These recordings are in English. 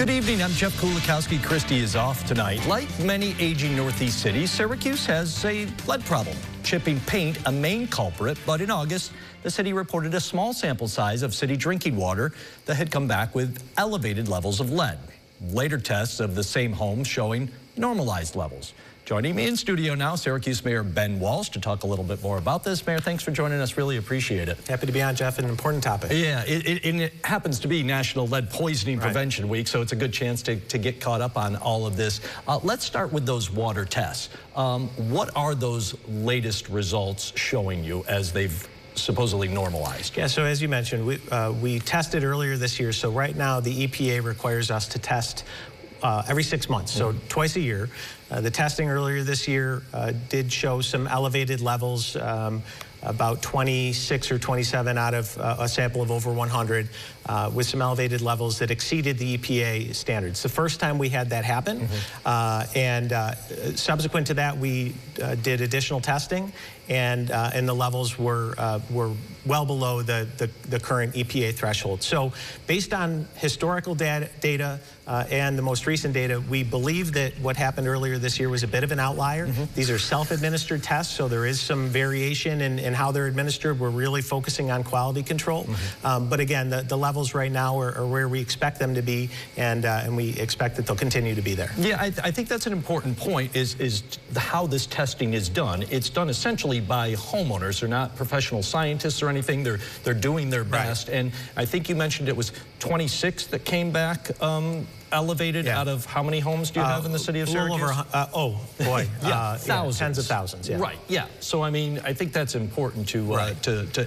Good evening, I'm Jeff Kulikowski. Christie is off tonight. Like many aging Northeast cities, Syracuse has a lead problem. Chipping paint, a main culprit, but in August, the city reported a small sample size of city drinking water that had come back with elevated levels of lead. Later tests of the same home showing normalized levels. Joining me in studio now, Syracuse Mayor Ben Walsh to talk a little bit more about this. Mayor, thanks for joining us. Really appreciate it. Happy to be on, Jeff. An important topic. Yeah, it happens to be National Lead Poisoning Prevention Week, so it's a good chance to get caught up on all of this. Let's start with those water tests. What are those latest results showing you as they've supposedly normalized? Yeah, so as you mentioned, we tested earlier this year. So right now, the EPA requires us to test every 6 months, so twice a year. The testing earlier this year did show some elevated levels, about 26 or 27 out of a sample of over 100, with some elevated levels that exceeded the EPA standards. The first time we had that happen, and subsequent to that, we did additional testing, and the levels were well below the current EPA threshold. So based on historical data and the most recent data, we believe that what happened earlier this year was a bit of an outlier. These are self-administered tests, so there is some variation in how they're administered. We're really focusing on quality control. But again, the levels right now are where we expect them to be, and we expect that they'll continue to be there. Yeah, I think that's an important point, is how this testing is done. It's done essentially by homeowners. They're not professional scientists or anything. They're doing their best. Right. And I think you mentioned it was 26 that came back elevated out of how many homes do you have in the city of Syracuse? Oh boy, thousands. Tens of thousands. Yeah. Right. Yeah. So I mean, I think that's important to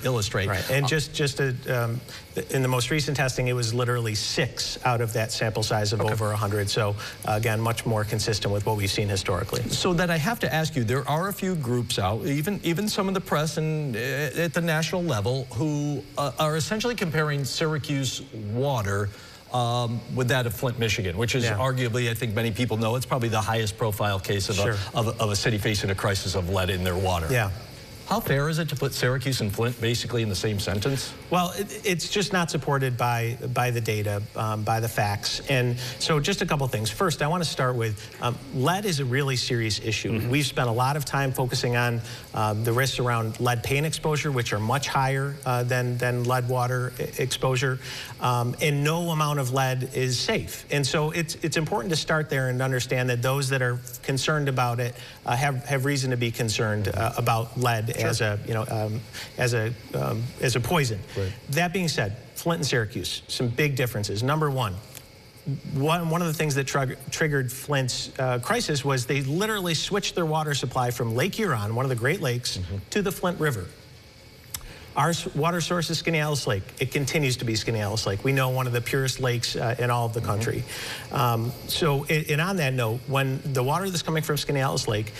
illustrate. Right. And just in the most recent testing, it was literally 6 out of that sample size of over 100. So again, much more consistent with what we've seen historically. So that I have to ask you, there are a few groups out, even some of the press and at the national level, who are essentially comparing Syracuse water with that of Flint, Michigan, which is arguably, I think many people know, it's probably the highest profile case of a city facing a crisis of lead in their water. Yeah. How fair is it to put Syracuse and Flint basically in the same sentence? Well, it's just not supported by the data, by the facts. And so just a couple things. First, I want to start with lead is a really serious issue. We've spent a lot of time focusing on the risks around lead paint exposure, which are much higher than lead water exposure. And no amount of lead is safe. And so it's important to start there and understand that those that are concerned about it have reason to be concerned about lead as a poison. Right. That being said, Flint and Syracuse, some big differences. Number one of the things that triggered Flint's crisis was they literally switched their water supply from Lake Huron, one of the Great Lakes, to the Flint River. Our water source is Skaneateles Lake. It continues to be Skaneateles Lake. We know one of the purest lakes in all of the country. And on that note, when the water that's coming from Skaneateles Lake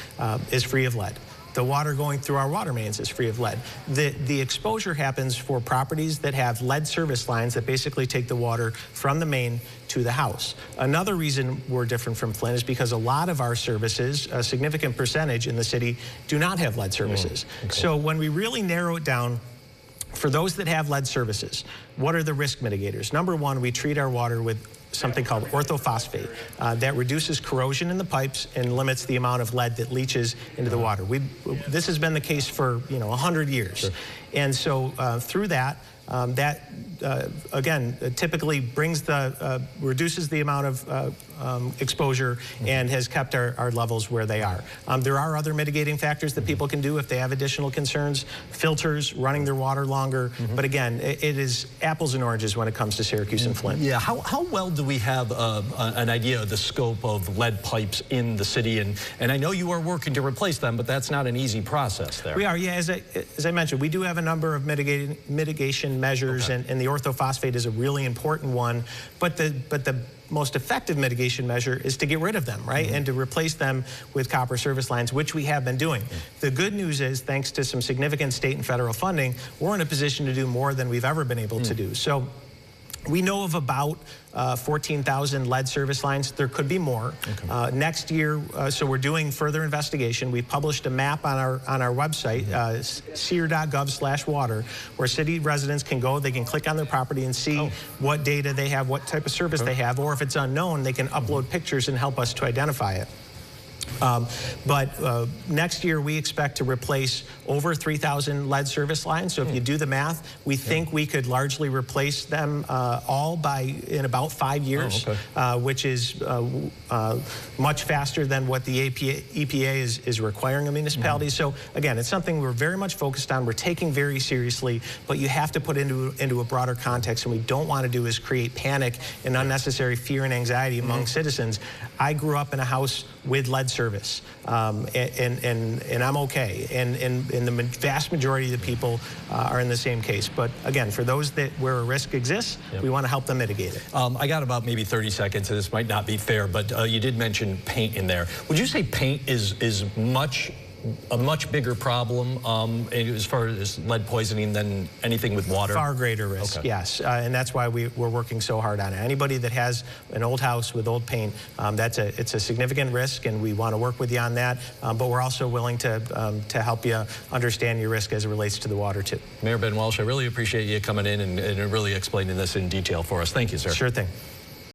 is free of lead, the water going through our water mains is free of lead. The exposure happens for properties that have lead service lines that basically take the water from the main to the house. Another reason we're different from Flint is because a lot of our services, a significant percentage in the city, do not have lead services. So when we really narrow it down, for those that have lead services, what are the risk mitigators? Number one, we treat our water with something called orthophosphate that reduces corrosion in the pipes and limits the amount of lead that leaches into the water. This has been the case for 100 years. And so through that, again, typically reduces the amount of exposure and has kept our levels where they are. There are other mitigating factors that people can do if they have additional concerns, filters, running their water longer. But again, it is apples and oranges when it comes to Syracuse and Flint. Yeah, how well do we have an idea of the scope of lead pipes in the city? And I know you are working to replace them, but that's not an easy process there. We are, yeah. As I mentioned, we do have a number of mitigation measures, and the orthophosphate is a really important one. But the most effective mitigation measure is to get rid of them, right? And to replace them with copper service lines, which we have been doing. The good news is, thanks to some significant state and federal funding, we're in a position to do more than we've ever been able to do. So We know of about 14,000 lead service lines. There could be more. Okay. Next year, so we're doing further investigation. We've published a map on our website, SEER.gov/water, where city residents can go. They can click on their property and see what data they have, what type of service they have, or if it's unknown, they can upload pictures and help us to identify it. Next year we expect to replace over 3,000 lead service lines. So if you do the math, we think we could largely replace them all in about 5 years, which is much faster than what the EPA is requiring of municipalities. So again, it's something we're very much focused on. We're taking very seriously, but you have to put into a broader context, and we don't want to do is create panic and unnecessary fear and anxiety among citizens. I grew up in a house with lead service, and I'm okay. And the vast majority of the people are in the same case. But again, for those where a risk exists, we want to help them mitigate it. I got about maybe 30 seconds, and this might not be fair, but you did mention paint in there. Would you say paint is a much bigger problem as far as lead poisoning than anything with water? Far greater risk, yes. And that's why we're working so hard on it. Anybody that has an old house with old paint, it's a significant risk, and we want to work with you on that. But we're also willing to help you understand your risk as it relates to the water, too. Mayor Ben Welsh, I really appreciate you coming in and really explaining this in detail for us. Thank you, sir. Sure thing.